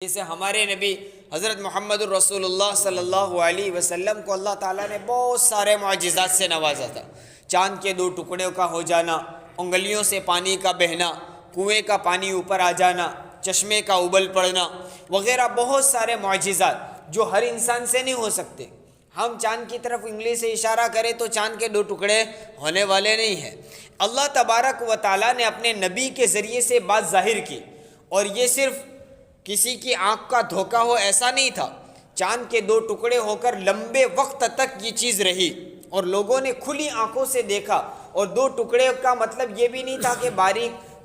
جیسے ہمارے نبی حضرت محمد الرسول اللہ صلی اللہ علیہ وسلم کو اللہ تعالیٰ نے بہت سارے معجزات سے نوازا تھا۔ چاند کے 2 ٹکڑوں کا ہو جانا، انگلیوں سے پانی کا بہنا، کنویں کا پانی اوپر آ جانا، چشمے کا ابل پڑنا وغیرہ بہت سارے معجزات جو ہر انسان سے نہیں ہو سکتے۔ ہم چاند کی طرف انگلی سے اشارہ کریں تو چاند کے 2 ٹکڑے ہونے والے نہیں ہیں۔ اللہ تبارک و تعالیٰ نے اپنے نبی کے ذریعے سے بات ظاہر کی، اور یہ صرف کسی کی آنکھ کا دھوکہ ہو ایسا نہیں تھا۔ چاند کے 2 ٹکڑے ہو کر لمبے وقت تک یہ چیز رہی اور لوگوں نے کھلی آنکھوں سے دیکھا، اور 2 ٹکڑے کا مطلب یہ بھی نہیں تھا کہ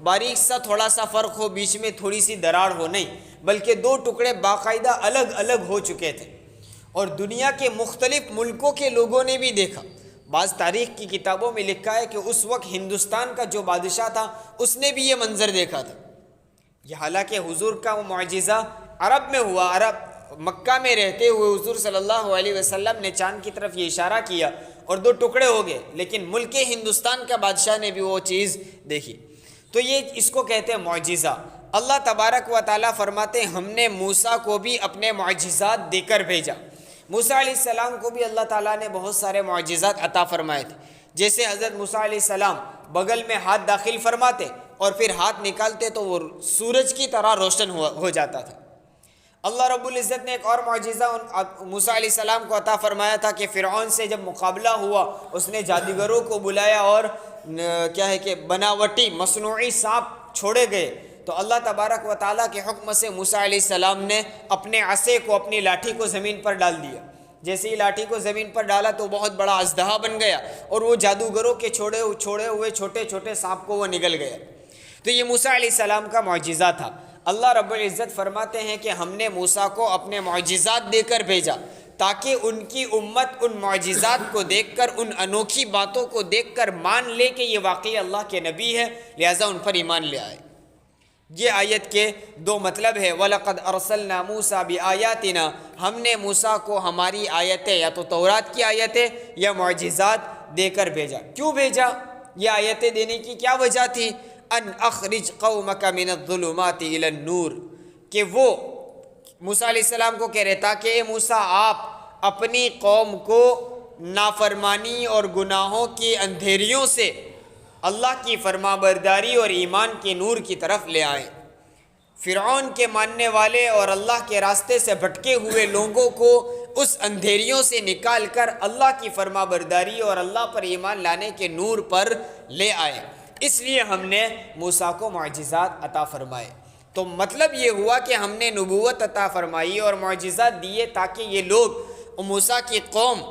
باریک سا تھوڑا سا فرق ہو، بیچ میں تھوڑی سی دراڑ ہو، نہیں، بلکہ 2 ٹکڑے باقاعدہ الگ الگ ہو چکے تھے، اور دنیا کے مختلف ملکوں کے لوگوں نے بھی دیکھا۔ بعض تاریخ کی کتابوں میں لکھا ہے کہ اس وقت ہندوستان کا جو بادشاہ تھا اس نے بھی یہ منظر دیکھا تھا۔ یہ حالانکہ حضور کا وہ معجزہ عرب میں ہوا، مکہ میں رہتے ہوئے حضور صلی اللہ علیہ وسلم نے چاند کی طرف یہ اشارہ کیا اور 2 ٹکڑے ہو گئے، لیکن ملک ہندوستان کا بادشاہ نے بھی وہ چیز دیکھی۔ تو یہ اس کو کہتے ہیں معجزہ۔ اللہ تبارک و تعالیٰ فرماتے ہیں ہم نے موسیٰ کو بھی اپنے معجزات دے کر بھیجا۔ موسیٰ علیہ السلام کو بھی اللہ تعالیٰ نے بہت سارے معجزات عطا فرمائے تھے۔ جیسے حضرت موسیٰ علیہ السلام بغل میں ہاتھ داخل فرماتے اور پھر ہاتھ نکالتے تو وہ سورج کی طرح روشن ہو جاتا تھا۔ اللہ رب العزت نے ایک اور معجزہ موسیٰ علیہ السلام کو عطا فرمایا تھا کہ فرعون سے جب مقابلہ ہوا، اس نے جادوگروں کو بلایا اور کیا ہے کہ بناوٹی مصنوعی سانپ چھوڑے گئے، تو اللہ تبارک و تعالیٰ کے حکم سے موسیٰ علیہ السلام نے اپنے عصے کو، اپنی لاٹھی کو زمین پر ڈال دیا۔ جیسے ہی لاٹھی کو زمین پر ڈالا تو بہت بڑا اژدہا بن گیا، اور وہ جادوگروں کے چھوڑے ہوئے چھوٹے چھوٹے سانپ کو وہ نگل گیا۔ تو یہ موسیٰ علیہ السلام کا معجزہ تھا۔ اللہ رب العزت فرماتے ہیں کہ ہم نے موسیٰ کو اپنے معجزات دے کر بھیجا تاکہ ان کی امت ان معجزات کو دیکھ کر، ان انوکھی باتوں کو دیکھ کر مان لے کہ یہ واقعی اللہ کے نبی ہے، لہٰذا ان پر ایمان لے آئے۔ یہ آیت کے 2 مطلب ہے۔ وَلَقَدْ أَرْسَلْنَا مُوسَىٰ بِآيَاتِنَا، ہم نے موسیٰ کو ہماری آیتیں، یا تو تورات کی آیتیں یا معجزات دے کر بھیجا۔ کیوں بھیجا؟ یہ آیتیں دینے کی کیا وجہ تھی؟ ان اخرج قومک من الظلمات الى النور، کہ وہ موسیٰ علیہ السلام کو کہہ رہے تھا کہ اے موسیٰ، آپ اپنی قوم کو نافرمانی اور گناہوں کی اندھیریوں سے اللہ کی فرما برداری اور ایمان کے نور کی طرف لے آئیں۔ فرعون کے ماننے والے اور اللہ کے راستے سے بھٹکے ہوئے لوگوں کو اس اندھیریوں سے نکال کر اللہ کی فرما برداری اور اللہ پر ایمان لانے کے نور پر لے آئے۔ اس لیے ہم نے موسیٰ کو معجزات عطا فرمائے۔ تو مطلب یہ ہوا کہ ہم نے نبوت عطا فرمائی اور معجزات دیے تاکہ یہ لوگ موسیٰ کی قوم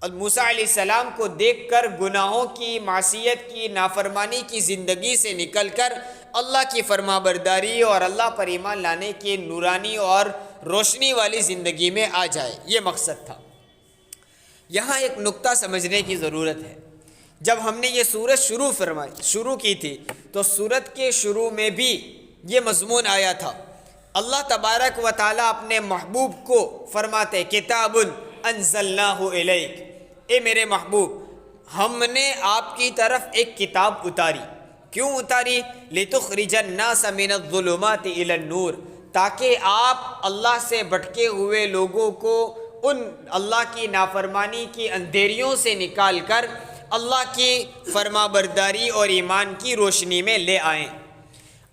موسیٰ علیہ السلام کو دیکھ کر گناہوں کی، معصیت کی، نافرمانی کی زندگی سے نکل کر اللہ کی فرما برداری اور اللہ پر ایمان لانے کی نورانی اور روشنی والی زندگی میں آ جائے۔ یہ مقصد تھا۔ یہاں ایک نقطہ سمجھنے کی ضرورت ہے۔ جب ہم نے یہ سورت شروع کی تھی تو سورت کے شروع میں بھی یہ مضمون آیا تھا۔ اللہ تبارک و تعالیٰ اپنے محبوب کو فرماتے کتاب انزلناہ الیک، اے میرے محبوب، ہم نے آپ کی طرف ایک کتاب اتاری۔ کیوں اتاری؟ لتخرج الناس من الظلمات الی النور، تاکہ آپ اللہ سے بھٹکے ہوئے لوگوں کو ان اللہ کی نافرمانی کی اندھیریوں سے نکال کر اللہ کی فرما برداری اور ایمان کی روشنی میں لے آئیں۔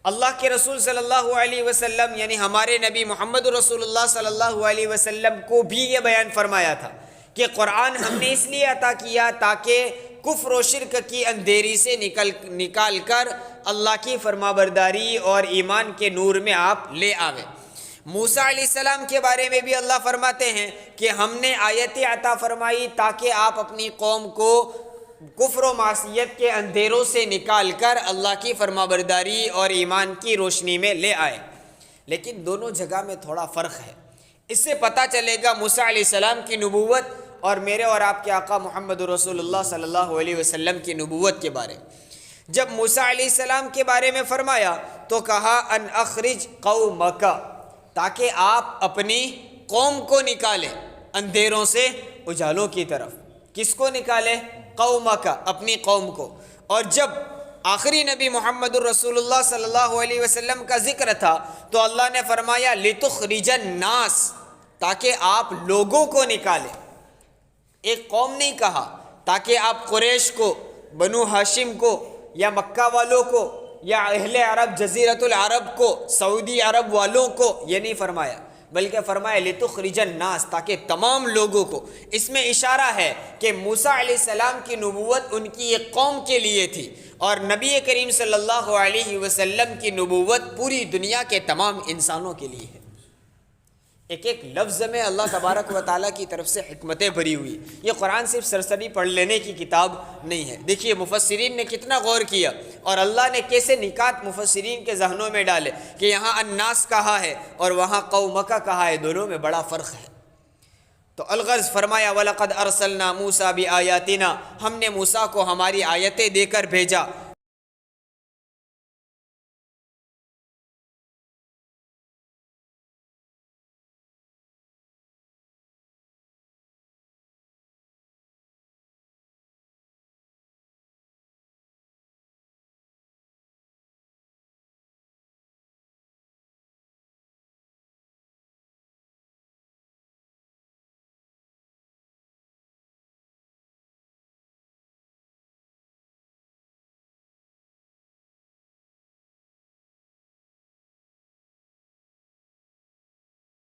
اللہ کے رسول صلی اللہ علیہ وسلم یعنی ہمارے نبی محمد رسول اللہ صلی اللہ علیہ وسلم کو بھی یہ بیان فرمایا تھا کہ قرآن ہم نے اس لیے عطا کیا تاکہ کفر و شرک کی اندھیری سے نکال کر اللہ کی فرما برداری اور ایمان کے نور میں آپ لے آویں۔ موسیٰ علیہ السلام کے بارے میں بھی اللہ فرماتے ہیں کہ ہم نے آیتیں عطا فرمائی تاکہ آپ اپنی قوم کو کفر و معصیت کے اندھیروں سے نکال کر اللہ کی فرما برداری اور ایمان کی روشنی میں لے آئے۔ لیکن دونوں جگہ میں تھوڑا فرق ہے۔ اس سے پتہ چلے گا موسیٰ علیہ السلام کی نبوت اور میرے اور آپ کے آقا محمد رسول اللہ صلی اللہ علیہ وسلم کی نبوت کے بارے۔ جب موسیٰ علیہ السلام کے بارے میں فرمایا تو کہا ان اخرج قومک، تاکہ آپ اپنی قوم کو نکالیں اندھیروں سے اجالوں کی طرف۔ کس کو نکالے؟ قومک، اپنی قوم کو۔ اور جب آخری نبی محمد الرسول اللہ صلی اللہ علیہ وسلم کا ذکر تھا تو اللہ نے فرمایا لِتُخْرِجَ النَّاسَ، تاکہ آپ لوگوں کو نکالیں، ایک قوم نہیں کہا، تاکہ آپ قریش کو، بنو ہاشم کو، یا مکہ والوں کو، یا اہل عرب جزیرۃ العرب کو، سعودی عرب والوں کو، یہ نہیں فرمایا، بلکہ فرمایا لِتُخْرِجَ النَّاسَ، تاکہ تمام لوگوں کو۔ اس میں اشارہ ہے کہ موسیٰ علیہ السلام کی نبوت ان کی ایک قوم کے لیے تھی، اور نبی کریم صلی اللہ علیہ وسلم کی نبوت پوری دنیا کے تمام انسانوں کے لیے ہے۔ ایک ایک لفظ میں اللہ تبارک و تعالیٰ کی طرف سے حکمتیں بھری ہوئی۔ یہ قرآن صرف سرسری پڑھ لینے کی کتاب نہیں ہے۔ دیکھیے مفسرین نے کتنا غور کیا، اور اللہ نے کیسے نکات مفسرین کے ذہنوں میں ڈالے کہ یہاں الناس کہا ہے اور وہاں قومک کہا ہے، دونوں میں بڑا فرق ہے۔ تو الغرض فرمایا وَلَقَدْ أَرْسَلْنَا مُوسَىٰ بِآيَاتِنَا، ہم نے موسیٰ کو ہماری آیتیں دے کر بھیجا،